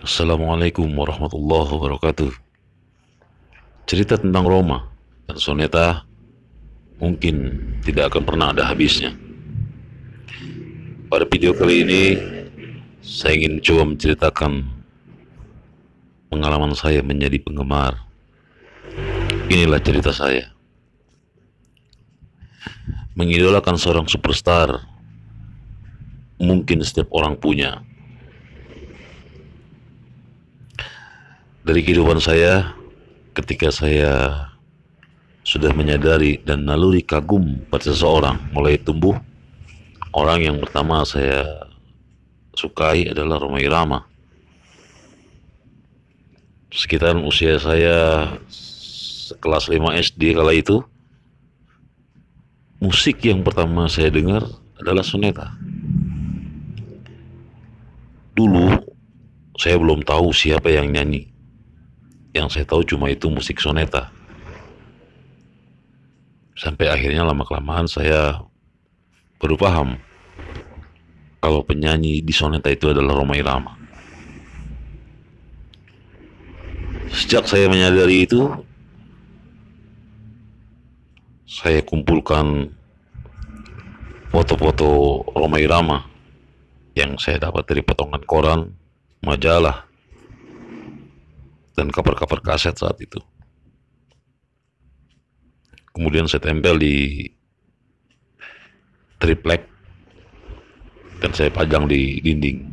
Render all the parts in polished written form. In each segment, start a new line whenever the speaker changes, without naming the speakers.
Assalamualaikum warahmatullahi wabarakatuh. Cerita tentang Roma dan soneta mungkin tidak akan pernah ada habisnya. Pada video kali ini, saya ingin coba menceritakan pengalaman saya menjadi penggemar. Inilah cerita saya. Mengidolakan seorang superstar mungkin setiap orang punya. Dari kehidupan saya, ketika saya sudah menyadari dan naluri kagum pada seseorang mulai tumbuh, orang yang pertama saya sukai adalah Rhoma Irama. Sekitaran usia saya kelas 5 SD kala itu, musik yang pertama saya dengar adalah soneta. Dulu saya belum tahu siapa yang nyanyi. Yang saya tahu cuma itu musik soneta. Sampai akhirnya lama-kelamaan saya baru paham kalau penyanyi di soneta itu adalah Rhoma Irama. Sejak saya menyadari itu, saya kumpulkan foto-foto Rhoma Irama yang saya dapat dari potongan koran, majalah, dan cover-cover kaset saat itu. Kemudian saya tempel di triplek dan saya pajang di dinding.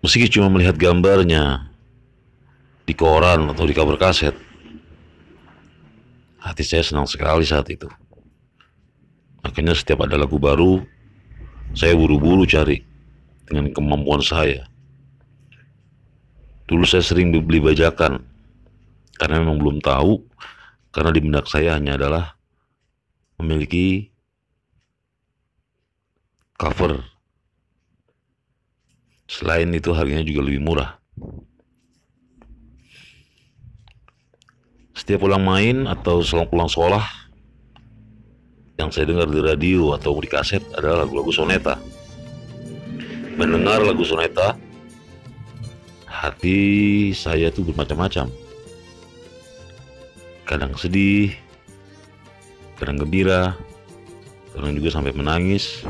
Meski cuma melihat gambarnya di koran atau di cover kaset, hati saya senang sekali saat itu. Akhirnya setiap ada lagu baru, saya buru-buru cari dengan kemampuan saya. Dulu saya sering beli bajakan karena memang belum tahu, karena di benak saya hanya adalah memiliki cover. Selain itu harganya juga lebih murah. Setiap pulang main atau selang pulang sekolah, yang saya dengar di radio atau di kaset adalah lagu-lagu soneta. Mendengar lagu soneta, hati saya tuh bermacam-macam. Kadang sedih, kadang gembira, kadang juga sampai menangis,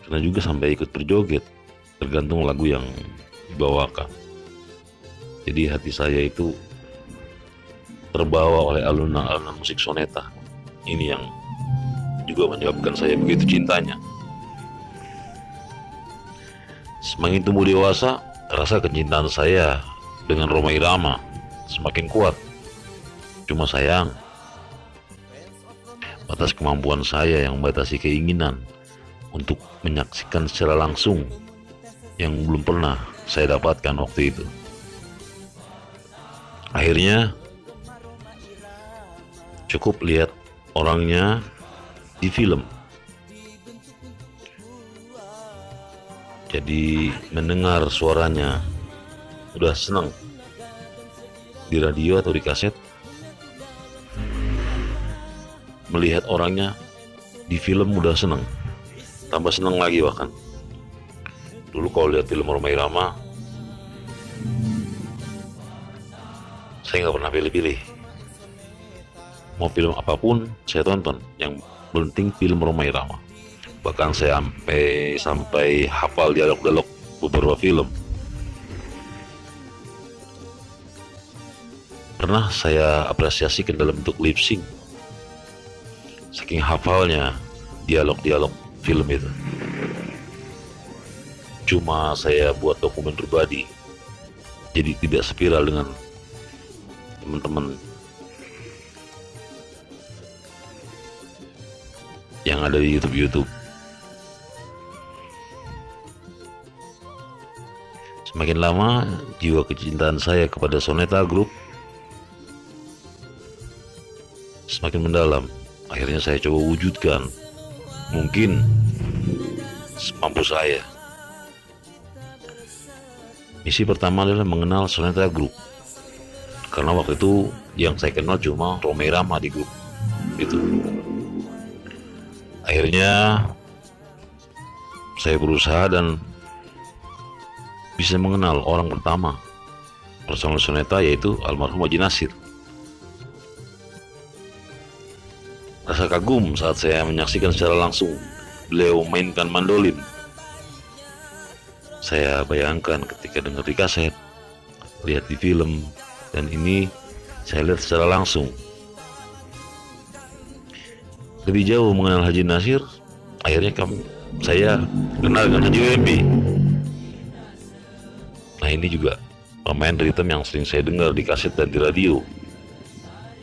kadang juga sampai ikut berjoget, tergantung lagu yang dibawakan. Jadi hati saya itu terbawa oleh alunan-alunan musik soneta. Ini yang juga menyebabkan saya begitu cintanya. Semakin tumbuh dewasa, rasa kecintaan saya dengan Rhoma Irama semakin kuat. Cuma sayang, batas kemampuan saya yang membatasi keinginan untuk menyaksikan secara langsung yang belum pernah saya dapatkan waktu itu. Akhirnya, cukup lihat orangnya di film. Jadi mendengar suaranya udah senang. Di radio atau di kaset, melihat orangnya di film udah senang. Tambah senang lagi bahkan. Dulu kalau lihat film Rhoma Irama, saya nggak pernah pilih-pilih. Mau film apapun saya tonton, yang penting film Rhoma Irama. Bahkan saya sampai hafal dialog-dialog beberapa film. Pernah saya apresiasikan dalam bentuk lip sync, saking hafalnya dialog-dialog film itu. Cuma saya buat dokumen pribadi, jadi tidak spiral dengan teman-teman yang ada di YouTube. Semakin lama, jiwa kecintaan saya kepada Soneta Group semakin mendalam. Akhirnya saya coba wujudkan, mungkin semampu saya. Misi pertama adalah mengenal Soneta Group, karena waktu itu yang saya kenal cuma Rhoma Irama di grup itu. Akhirnya saya berusaha dan bisa mengenal orang pertama personel Soneta, yaitu almarhum Haji Nasir. Rasa kagum saat saya menyaksikan secara langsung beliau mainkan mandolin. Saya bayangkan ketika dengar di kaset, lihat di film, dan ini saya lihat secara langsung. Lebih jauh mengenal Haji Nasir, akhirnya saya kenal dengan Haji WMB. Nah, ini juga pemain ritem yang sering saya dengar di kaset dan di radio.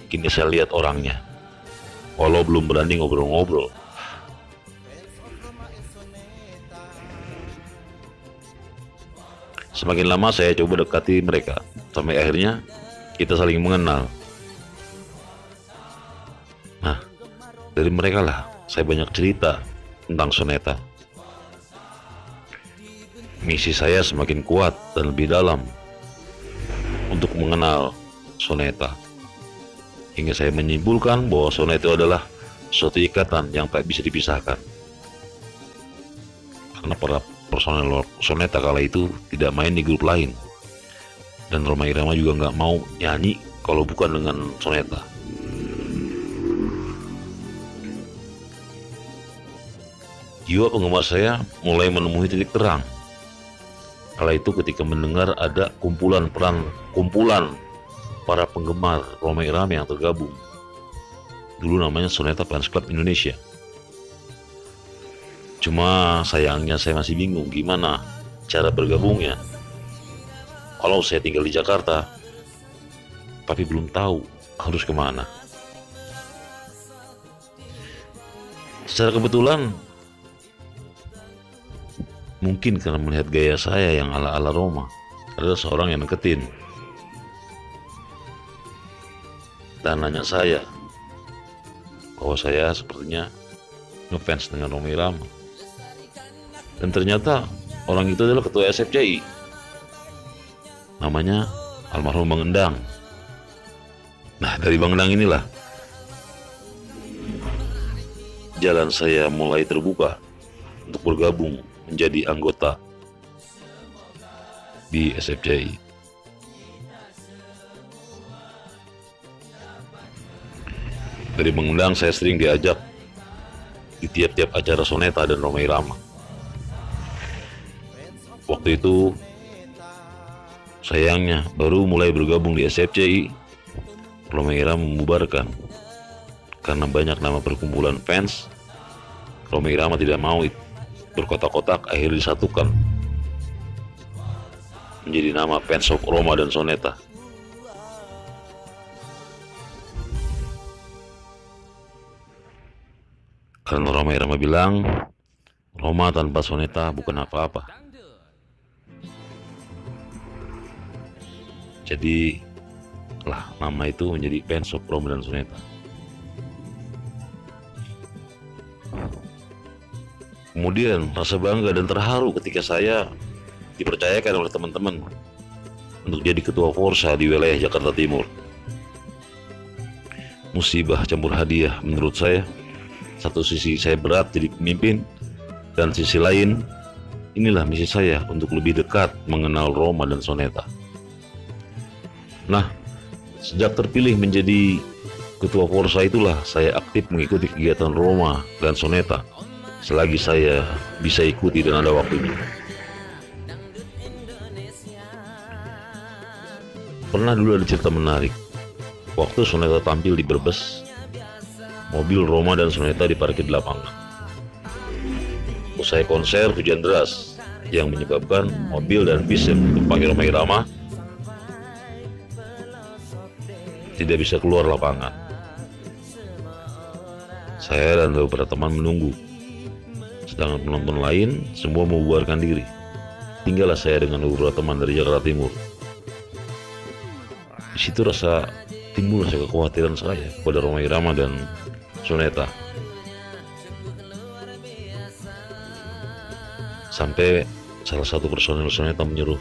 Kini saya lihat orangnya, walau belum berani ngobrol-ngobrol. Semakin lama saya coba dekati mereka, sampai akhirnya kita saling mengenal. Nah, dari mereka lah saya banyak cerita tentang Soneta. Misi saya semakin kuat dan lebih dalam untuk mengenal Soneta, hingga saya menyimpulkan bahwa Soneta adalah suatu ikatan yang tak bisa dipisahkan. Karena para personel Soneta kala itu tidak main di grup lain, dan Rhoma Irama juga nggak mau nyanyi kalau bukan dengan Soneta. Jiwa penggemar saya mulai menemui titik terang kala itu ketika mendengar ada kumpulan para penggemar Rhoma Irama yang tergabung. Dulu namanya Soneta Fans Club Indonesia. Cuma sayangnya saya masih bingung gimana cara bergabungnya. Kalau saya tinggal di Jakarta, tapi belum tahu harus kemana. Secara kebetulan, mungkin karena melihat gaya saya yang ala-ala Roma, ada seorang yang deketin dan nanya saya bahwa saya sepertinya ngefans dengan Rhoma Irama. Dan ternyata orang itu adalah ketua SFCI, namanya almarhum Bang Endang. Nah, dari Bang Endang inilah jalan saya mulai terbuka untuk bergabung menjadi anggota di SFCI. Dari Bang Endang saya sering diajak di tiap-tiap acara Soneta dan Rhoma Irama. Waktu itu sayangnya baru mulai bergabung di SFCI, Rhoma Irama membubarkan karena banyak nama perkumpulan fans. Rhoma Irama tidak mau berkotak-kotak, akhirnya disatukan menjadi nama Fans of Rhoma dan Soneta. Karena Rhoma Irama bilang Rhoma tanpa Soneta bukan apa-apa. Jadi lah nama itu menjadi Fans of Rhoma dan Soneta. Kemudian rasa bangga dan terharu ketika saya dipercayakan oleh teman-teman untuk jadi ketua Forsa di wilayah Jakarta Timur. Musibah campur hadiah menurut saya. Satu sisi saya berat jadi pemimpin, dan sisi lain inilah misi saya untuk lebih dekat mengenal Rhoma dan Soneta. Nah, sejak terpilih menjadi ketua Forsa itulah saya aktif mengikuti kegiatan Rhoma dan Soneta selagi saya bisa ikuti dan ada waktunya. Pernah dulu ada cerita menarik. Waktu Soneta tampil di Brebes, mobil Rhoma dan Soneta diparkir di lapangan. Usai konser, hujan deras yang menyebabkan mobil dan bis yang ditumpangi Rhoma Irama tidak bisa keluar lapangan. Saya dan beberapa teman menunggu, sedangkan penonton lain semua membubarkan diri. Tinggallah saya dengan beberapa teman dari Jakarta Timur. Di situ timbul rasa kekhawatiran saya kepada Rhoma Irama dan Soneta. Sampai salah satu personel Soneta menyuruh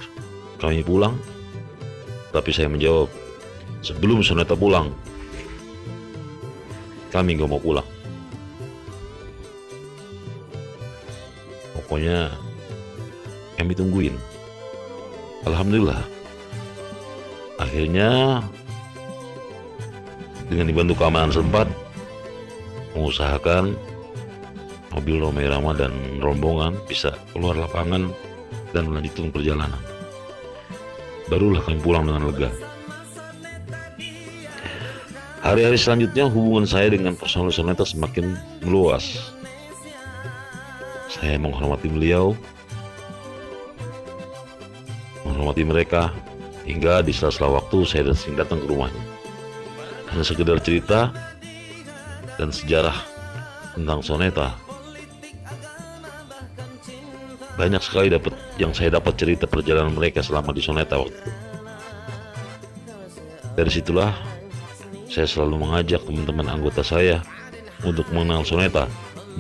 kami pulang, tapi saya menjawab, sebelum Soneta pulang, kami gak mau pulang. pokoknya kami tungguin. Alhamdulillah, akhirnya dengan dibantu keamanan sempat mengusahakan mobil Rhoma Irama dan rombongan bisa keluar lapangan dan melanjutkan perjalanan. Barulah kami pulang dengan lega. Hari-hari selanjutnya hubungan saya dengan personel Soneta semakin meluas. Saya menghormati beliau, menghormati mereka, hingga di sela-sela waktu saya sering datang ke rumahnya. Hanya sekedar cerita dan sejarah tentang Soneta. Banyak sekali yang saya dapat cerita perjalanan mereka selama di Soneta waktu itu. Dari situlah saya selalu mengajak teman-teman anggota saya untuk mengenal Soneta,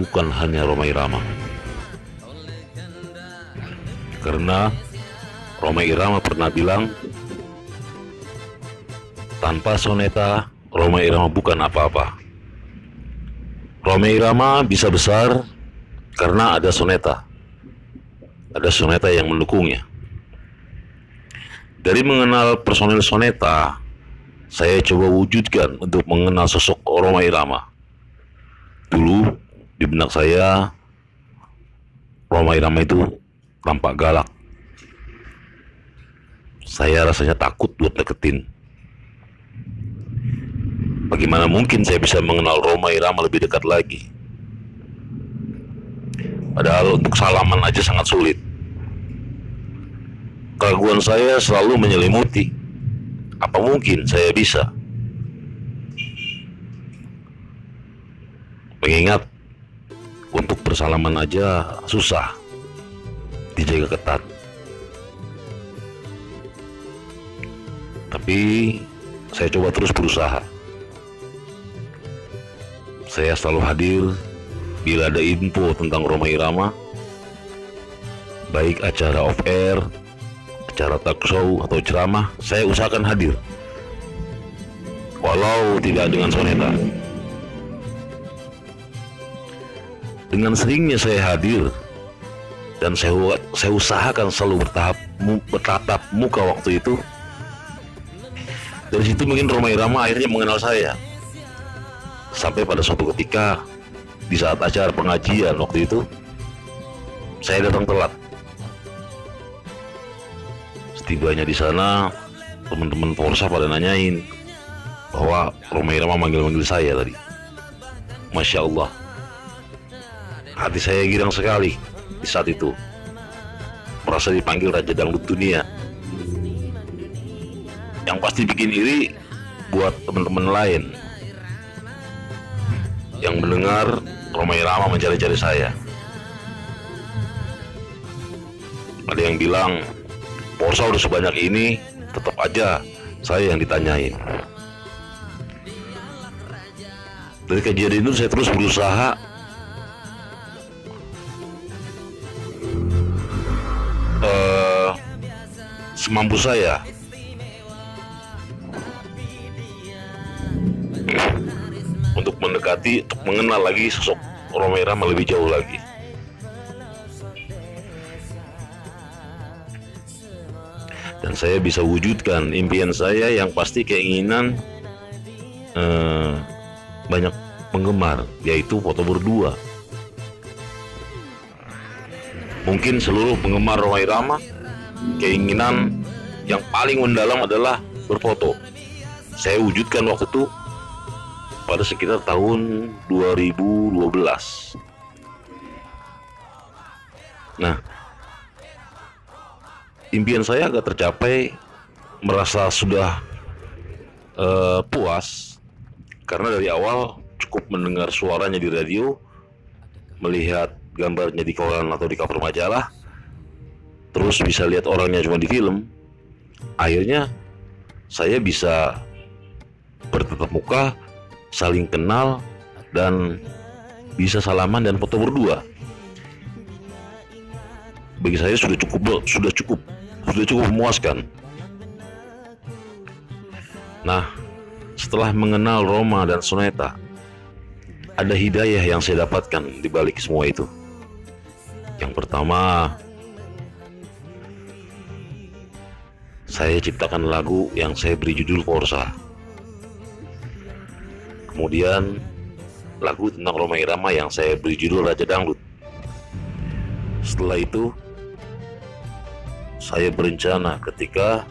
bukan hanya Rhoma Irama. Karena Rhoma Irama pernah bilang, tanpa Soneta, Rhoma Irama bukan apa-apa. Rhoma Irama bisa besar karena ada Soneta. Ada Soneta yang mendukungnya. Dari mengenal personil Soneta, saya coba wujudkan untuk mengenal sosok Rhoma Irama. Dulu di benak saya, Rhoma Irama itu tampak galak. Saya rasanya takut buat deketin. Bagaimana mungkin saya bisa mengenal Rhoma Irama lebih dekat lagi? Padahal untuk salaman aja sangat sulit. Keraguan saya selalu menyelimuti. Apa mungkin saya bisa? Mengingat untuk bersalaman aja susah, dijaga ketat. Tapi saya coba terus berusaha. Saya selalu hadir bila ada info tentang Rhoma Irama, baik acara off air, acara talk show atau ceramah, saya usahakan hadir, walau tidak dengan Soneta. Dengan seringnya saya hadir dan saya usahakan selalu bertatap muka waktu itu. Dari situ mungkin Rhoma Irama akhirnya mengenal saya. Sampai pada suatu ketika di saat acara pengajian waktu itu, saya datang telat. Setibanya di sana, teman-teman Forsa pada nanyain bahwa Rhoma Irama manggil-manggil saya tadi. Masya Allah, hati saya girang sekali di saat itu, merasa dipanggil Raja Dangdut Dunia. Yang pasti bikin iri buat teman-teman lain yang mendengar Rhoma Irama mencari-cari saya. Ada yang bilang, Forsa udah sebanyak ini, tetap aja saya yang ditanyain. Dari kejadian itu saya terus berusaha semampu saya untuk mendekati, untuk mengenal lagi sosok Rhoma Irama lebih jauh lagi. Dan saya bisa wujudkan impian saya yang pasti keinginan banyak penggemar, yaitu foto berdua. Mungkin seluruh penggemar Rhoma Irama keinginan yang paling mendalam adalah berfoto. Saya wujudkan waktu itu pada sekitar tahun 2012. Nah, impian saya agak tercapai, merasa sudah puas karena dari awal cukup mendengar suaranya di radio, melihat gambarnya di koran atau di cover majalah, terus bisa lihat orangnya cuma di film. Akhirnya saya bisa bertatap muka, saling kenal, dan bisa salaman dan foto berdua. Bagi saya sudah cukup memuaskan. Nah, setelah mengenal Rhoma dan Soneta, ada hidayah yang saya dapatkan di balik semua itu. Yang pertama, saya ciptakan lagu yang saya beri judul Forsa. Kemudian lagu tentang Rhoma Irama yang saya beri judul Raja Dangdut. Setelah itu, saya berencana ketika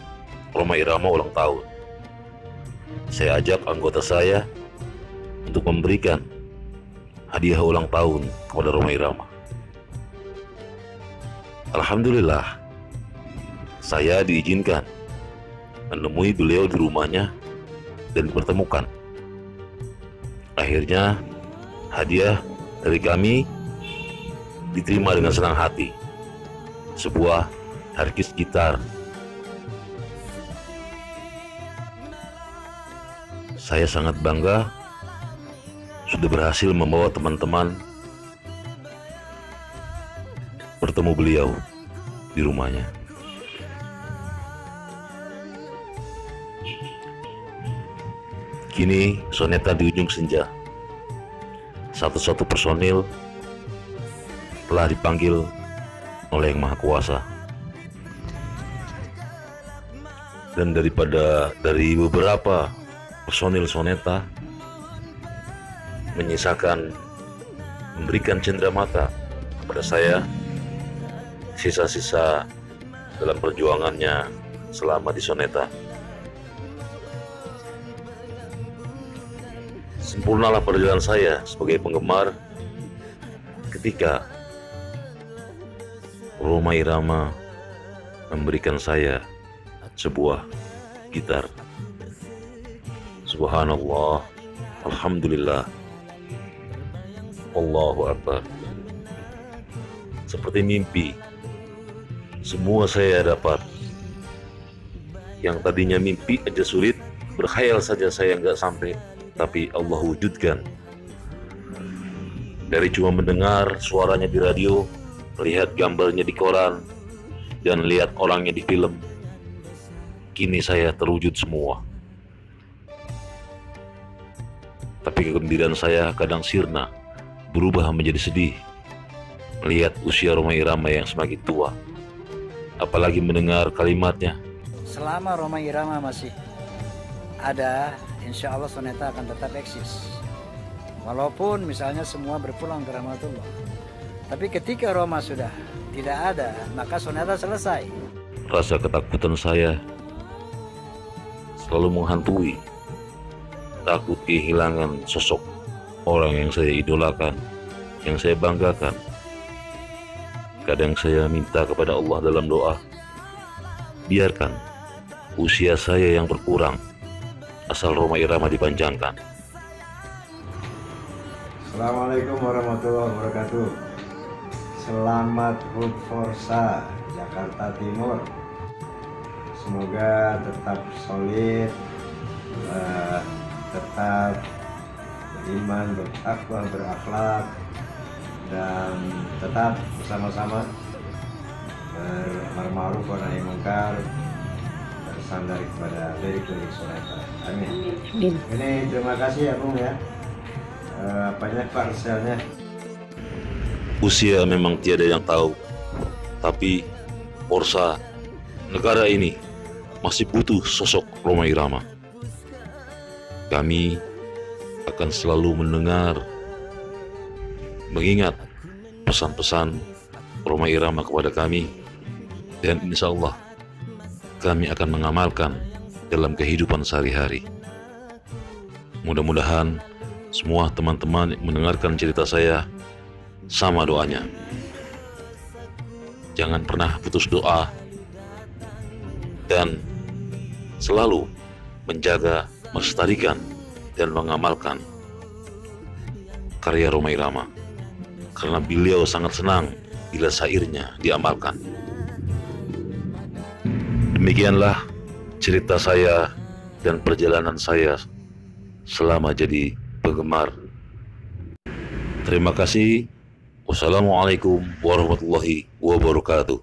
Rhoma Irama ulang tahun, saya ajak anggota saya untuk memberikan hadiah ulang tahun kepada Rhoma Irama. Alhamdulillah, saya diizinkan menemui beliau di rumahnya dan dipertemukan. Akhirnya hadiah dari kami diterima dengan senang hati, sebuah harddisk gitar. Saya sangat bangga sudah berhasil membawa teman-teman bertemu beliau di rumahnya. Kini soneta di ujung senja. Satu-satu personil telah dipanggil oleh Yang Maha Kuasa. Dan dari beberapa personil soneta menyisakan memberikan cenderamata kepada saya sisa-sisa dalam perjuangannya selama di soneta. Sempurnalah perjalanan saya sebagai penggemar ketika Rhoma Irama memberikan saya sebuah gitar. Subhanallah, alhamdulillah, Allahu Akbar. Seperti mimpi, semua saya dapat. Yang tadinya mimpi aja sulit, berkhayal saja saya nggak sampai, tapi Allah wujudkan. Dari cuma mendengar suaranya di radio, lihat gambarnya di koran, dan lihat orangnya di film, kini saya terwujud semua. Tapi kegembiraan saya kadang sirna, berubah menjadi sedih, melihat usia Rhoma Irama yang semakin tua. Apalagi mendengar kalimatnya,
selama Rhoma Irama masih ada, insya Allah soneta akan tetap eksis. Walaupun misalnya semua berpulang ke rahmatullah, tapi ketika Rhoma sudah tidak ada, maka soneta selesai.
Rasa ketakutan saya selalu menghantui. Takut kehilangan sosok orang yang saya idolakan, yang saya banggakan. Kadang saya minta kepada Allah dalam doa, biarkan usia saya yang berkurang, asal Rhoma Irama dipanjangkan.
Assalamualaikum warahmatullahi wabarakatuh. Selamat HUT Forsa Jakarta Timur. Semoga tetap solid, tetap beriman, bertakwa, berakhlak, dan tetap bersama-sama beramar ma'ruf wa nahi munkar, bersandar kepada lirik-lirik soneta. Amin. Ini terima kasih ya Bung ya. Banyak parselnya.
Usia memang tiada yang tahu, tapi Forsa negara ini masih butuh sosok Rhoma Irama. Kami akan selalu mendengar, mengingat pesan-pesan Rhoma Irama kepada kami, dan insya Allah kami akan mengamalkan dalam kehidupan sehari-hari. Mudah-mudahan semua teman-teman yang mendengarkan cerita saya sama doanya. Jangan pernah putus doa dan selalu menjaga, melestarikan, dan mengamalkan karya Rhoma Irama, karena beliau sangat senang bila syairnya diamalkan. Demikianlah cerita saya dan perjalanan saya selama jadi penggemar. Terima kasih. Wassalamualaikum warahmatullahi wabarakatuh.